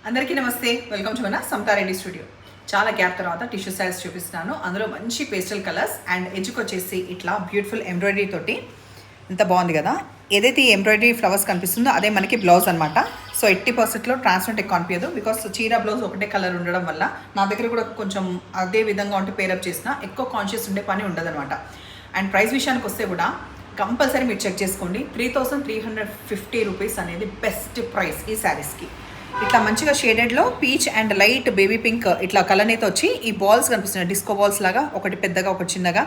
అందరికీ నమస్తే, welcome to మన సమతారెడ్డి స్టూడియో. చాలా గ్యాప్ తర్వాత టిష్యూ శారీస్ చూపిస్తున్నాను. అందులో మంచి పేస్టల్ కలర్స్ అండ్ ఎడ్జ్కి వచ్చేసి ఇట్లా బ్యూటిఫుల్ ఎంబ్రాయిడరీ తోటి ఎంత బాగుంది కదా. ఏదైతే ఈ ఎంబ్రాయిడరీ ఫ్లవర్స్ కనిపిస్తుందో అదే మనకి బ్లౌజ్ అనమాట. సో 80%లో ట్రాన్స్పరెంట్ ఎక్కువ కనిపించదు, బికాస్ చీర బ్లౌజ్ ఒకటే కలర్ ఉండడం వల్ల నా దగ్గర కూడా కొంచెం అదే విధంగా ఉంటే పేరప్ చేసిన ఎక్కువ కాన్షియస్ ఉండే పని ఉండదు అనమాట. అండ్ ప్రైస్ విషయానికి వస్తే కూడా కంపల్సరీ మీరు చెక్ చేసుకోండి. 3350 రూపీస్ అనేది బెస్ట్ ప్రైస్ ఈ శారీస్కి. ఇట్లా మంచిగా షేడెడ్లో peach and light baby pink ఇట్లా కలర్ అయితే వచ్చి ఈ బాల్స్ కనిపిస్తున్నాయి, డిస్కో బాల్స్ లాగా, ఒకటి పెద్దగా ఒకటి చిన్నగా.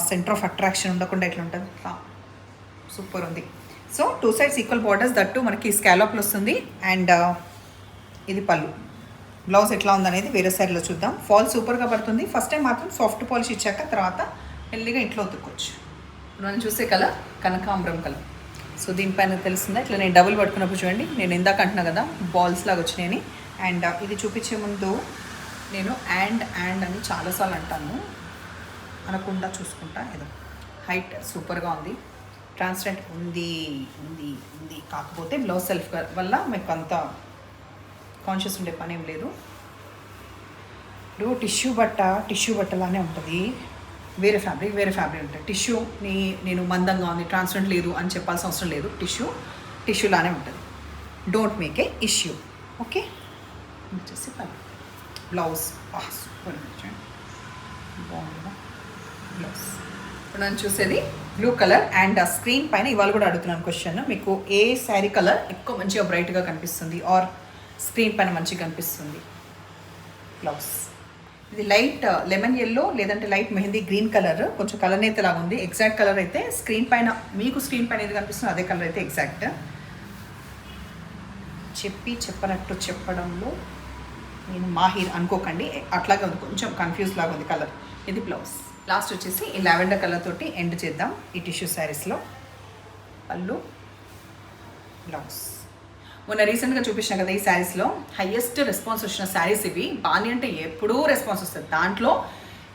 సెంటర్ ఆఫ్ అట్రాక్షన్ ఉండకుండా ఇట్లా ఉంటుంది, సూపర్ ఉంది. So 2 sides equal borders, that మనకి స్కాలప్లు వస్తుంది. అండ్ ఇది పళ్ళు. బ్లౌజ్ ఎట్లా ఉందనేది వేరే సైడ్లో చూద్దాం. ఫాల్ సూపర్గా పడుతుంది. ఫస్ట్ టైం మాత్రం సాఫ్ట్ పాలిష్ ఇచ్చాక తర్వాత మెల్లిగా ఇంట్లో ఉతుక్కోవచ్చు. మనం చూసే కలర్ కనకాంబరం కలర్. సో దీనిపైన తెలుస్తుందా, ఇట్లా నేను డబుల్ పట్టుకున్నప్పుడు చూడండి, నేను ఇందాక అంటున్నా కదా బాల్స్ లాగా వచ్చినాయని. అండ్ ఇది చూపించే ముందు నేను అండ్ అని చాలాసార్లు అంటాను, అనకుండా చూసుకుంటా. ఏదో హైట్ సూపర్గా ఉంది, ట్రాన్స్పరెంట్ ఉంది ఉంది ఉంది కాకపోతే బ్లౌజ్ సెల్ఫ్ వల్ల మీకు అంత కాన్షియస్ ఉండే పని ఏం లేదు. ఇప్పుడు టిష్యూ బట్టలానే ఉంటుంది, వేరే ఫ్యాబ్రిక్ ఉంటుంది. టిష్యూని నేను మందంగా ఉంది, ట్రాన్స్పరెంట్ లేదు అని చెప్పాల్సిన అవసరం లేదు. టిష్యూలానే ఉంటుంది. Don't make a issue. Okay, వచ్చేసి బ్లౌజ్ సూపర్ బాగుంది బ్లౌజ్. ఇప్పుడు నేను చూసేది బ్లూ కలర్. అండ్ స్క్రీన్ పైన ఇవాళ కూడా అడుగుతున్నాను క్వశ్చన్, మీకు ఏ శారీ కలర్ ఎక్కువ మంచిగా బ్రైట్గా కనిపిస్తుంది ఆర్ స్క్రీన్ పైన మంచిగా కనిపిస్తుంది? బ్లౌజ్ ఇది లైట్ లెమన్ ఎల్లో లేదంటే లైట్ మెహందీ గ్రీన్ కలర్, కొంచెం కలర్ అయితే లాగా ఉంది. ఎగ్జాక్ట్ కలర్ అయితే స్క్రీన్ పైన మీకు ఏది కనిపిస్తుందో అదే కలర్ అయితే ఎగ్జాక్ట్. చెప్పనట్టు చెప్పడంలో నేను మాహిర్ అనుకోకండి, అట్లాగే ఉంది, కొంచెం కన్ఫ్యూజ్ లాగా ఉంది కలర్. ఇది బ్లౌజ్. లాస్ట్ వచ్చేసి ఈ లావెండర్ కలర్ తోటి ఎండ్ చేద్దాం ఈ టిష్యూ శారీస్లో. పళ్ళు, బ్లౌజ్. మొన్న రీసెంట్గా చూపించిన కదా ఈ శారీస్లో హైయెస్ట్ రెస్పాన్స్ వచ్చిన శారీస్ ఇవి. బాని అంటే ఎప్పుడూ రెస్పాన్స్ వస్తుంది. దాంట్లో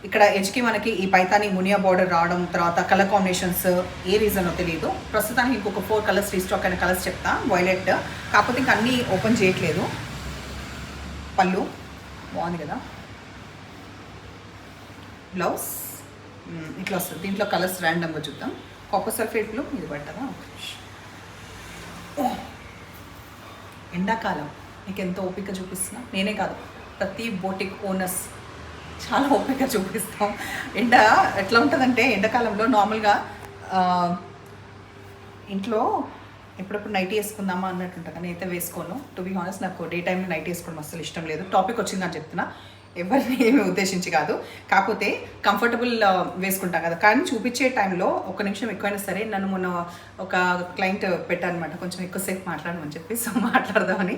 ఇక్కడ ఎడ్జ్కి మనకి ఈ పైతాని మునియా బార్డర్ రావడం, తర్వాత కలర్ కాంబినేషన్స్ ఏ రీజనో తెలియదు. ప్రస్తుతానికి ఇంకొక 4 కలర్స్ రీస్టాక్ అయిన కలర్స్ చెప్తా, వైలెట్ కాకపోతే ఇంకా అన్నీ ఓపెన్ చేయట్లేదు. పళ్ళు బాగుంది కదా. బ్లౌజ్ ఇట్లా వస్తుంది. దీంట్లో కలర్స్ ర్యాండమ్గా చూద్దాం. కాపర్ సల్ఫేట్ బ్లూ, ఇది పడ్డదా? ఎండాకాలం మీకు ఎంతో ఓపిక చూపిస్తున్నా, నేనే కాదు ప్రతి బోటిక్ ఓనర్స్ చాలా ఓపిక చూపిస్తాం. ఎండ ఎట్లా ఉంటుందంటే ఎండాకాలంలో నార్మల్గా ఇంట్లో ఎప్పుడప్పుడు నైట్ వేసుకుందామా అన్నట్టు ఉంటుంది, కానీ అయితే వేసుకోను. టు బీ హానెస్ట్, నాకు డే టైంలో నైట్ వేసుకోవడం అసలు ఇష్టం లేదు. టాపిక్ వచ్చిందని చెప్తున్నా, ఎవరిని ఏమీ ఉద్దేశించి కాదు, కాకపోతే కంఫర్టబుల్ వేసుకుంటాం కదా. కానీ చూపించే టైంలో ఒక నిమిషం ఎక్కువైనా సరే, నన్ను మొన్న ఒక క్లయింట్ పెట్టారనమాట, కొంచెం ఎక్కువసేపు మాట్లాడమని చెప్పి. సో మాట్లాడదామని.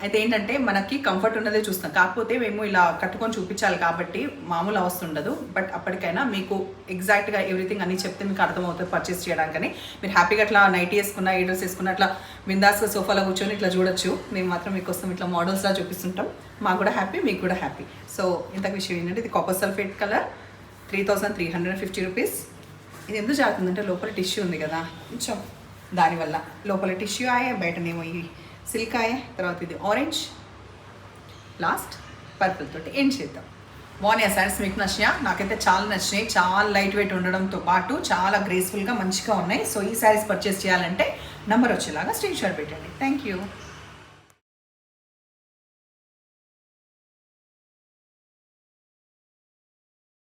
అయితే ఏంటంటే మనకి కంఫర్ట్ ఉన్నదే చూస్తాం, కాకపోతే మేము ఇలా కట్టుకొని చూపించాలి కాబట్టి మామూలు అవస్థ ఉండదు. బట్ అప్పటికైనా మీకు ఎగ్జాక్ట్గా ఎవ్రీథింగ్ అన్నీ చెప్తే మీకు అర్థమవుతుంది పర్చేస్ చేయడానికని. మీరు హ్యాపీగా అట్లా నైట్ వేసుకున్న, ఏ డ్రెస్ వేసుకున్న అట్లా బిందాస్గా సోఫాలో కూర్చొని ఇట్లా చూడొచ్చు. మేము మాత్రం మీకోసం ఇట్లా మోడల్స్లా చూపిస్తుంటాం. మాకు కూడా హ్యాపీ, మీకు కూడా హ్యాపీ. సో ఇంతకు విషయం ఏంటంటే ఇది కాపర్ సల్ఫేట్ కలర్, 3350 రూపీస్. ఇది ఎందుకు జారుతుందంటే లోపల టిష్యూ ఉంది కదా కొంచెం, దానివల్ల లోపల టిష్యూ ఆయే, బయటనేమో ఈ సిల్క్ ఆయే. తర్వాత ఇది ఆరెంజ్, లాస్ట్ పర్పుల్ తోటి ఎండ్ చేద్దాం. బాగున్నాయి శారీస్, మీకు నచ్చినాయా? నాకైతే చాలా నచ్చినాయి. చాలా లైట్ వెయిట్ ఉండడంతో పాటు చాలా గ్రేస్ఫుల్గా మంచిగా ఉన్నాయి. సో ఈ శారీస్ పర్చేస్ చేయాలంటే నెంబర్ వచ్చేలాగా స్క్రీన్ షాట్ పెట్టండి. Thank you.